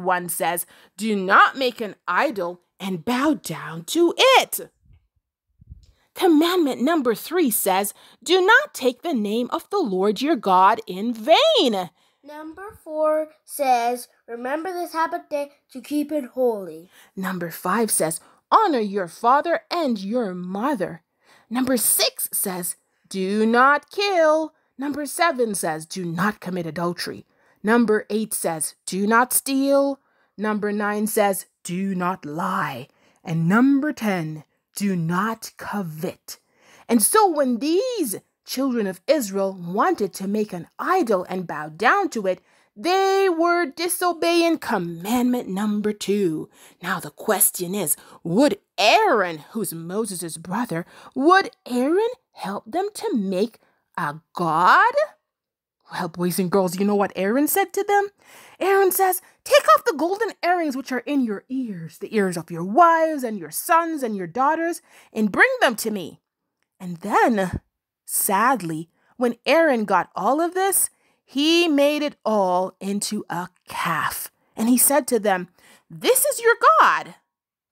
1 says, do not make an idol and bow down to it. Commandment number 3 says, do not take the name of the Lord your God in vain. Number 4 says, remember the Sabbath day to keep it holy. Number 5 says, honor your father and your mother. Number 6 says, do not kill. Number 7 says, do not commit adultery. Number 8 says, do not steal. Number 9 says, do not lie. And number 10, do not covet. And so when these children of Israel wanted to make an idol and bow down to it, they were disobeying commandment number 2. Now the question is, would Aaron, who's Moses' brother, would Aaron help them to make a god? Well, boys and girls, you know what Aaron said to them? Aaron says, take off the golden earrings which are in your ears, the ears of your wives and your sons and your daughters, and bring them to me. And then, sadly, when Aaron got all of this, he made it all into a calf. And he said to them, this is your God.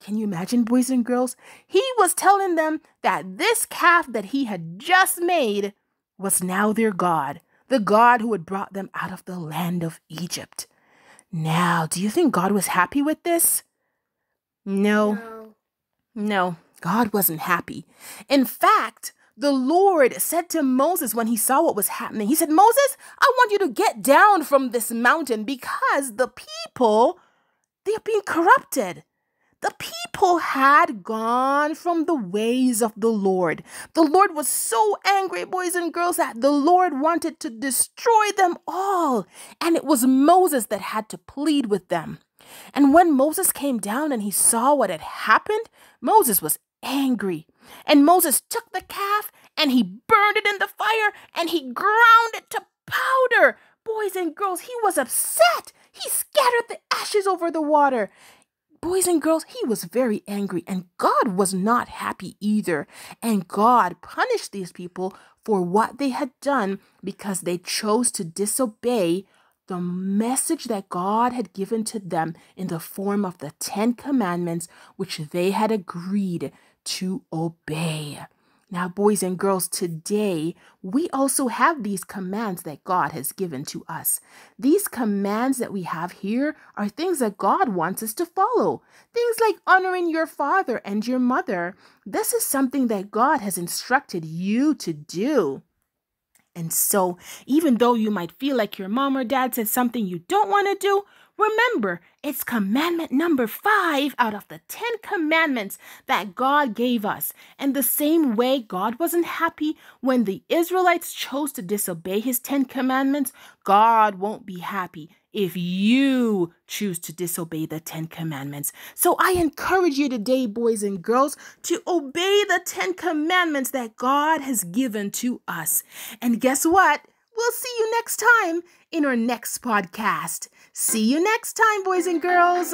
Can you imagine, boys and girls? He was telling them that this calf that he had just made was now their God, the God who had brought them out of the land of Egypt. Now, do you think God was happy with this? No, God wasn't happy. In fact, the Lord said to Moses when he saw what was happening, he said, Moses, I want you to get down from this mountain because the people, they're being corrupted. The people had gone from the ways of the Lord. The Lord was so angry, boys and girls, that the Lord wanted to destroy them all. And it was Moses that had to plead with them. And when Moses came down and he saw what had happened, Moses was angry. And Moses took the calf and he burned it in the fire and he ground it to powder. Boys and girls, he was upset. He scattered the ashes over the water. Boys and girls, he was very angry, and God was not happy either. And God punished these people for what they had done because they chose to disobey the message that God had given to them in the form of the 10 commandments, which they had agreed to obey. Now, boys and girls, today, we also have these commands that God has given to us. These commands that we have here are things that God wants us to follow. Things like honoring your father and your mother. This is something that God has instructed you to do. And so, even though you might feel like your mom or dad said something you don't want to do, remember, it's commandment number 5 out of the 10 commandments that God gave us. And the same way God wasn't happy when the Israelites chose to disobey his 10 commandments, God won't be happy if you choose to disobey the 10 commandments. So I encourage you today, boys and girls, to obey the 10 commandments that God has given to us. And guess what? We'll see you next time in our next podcast. See you next time, boys and girls.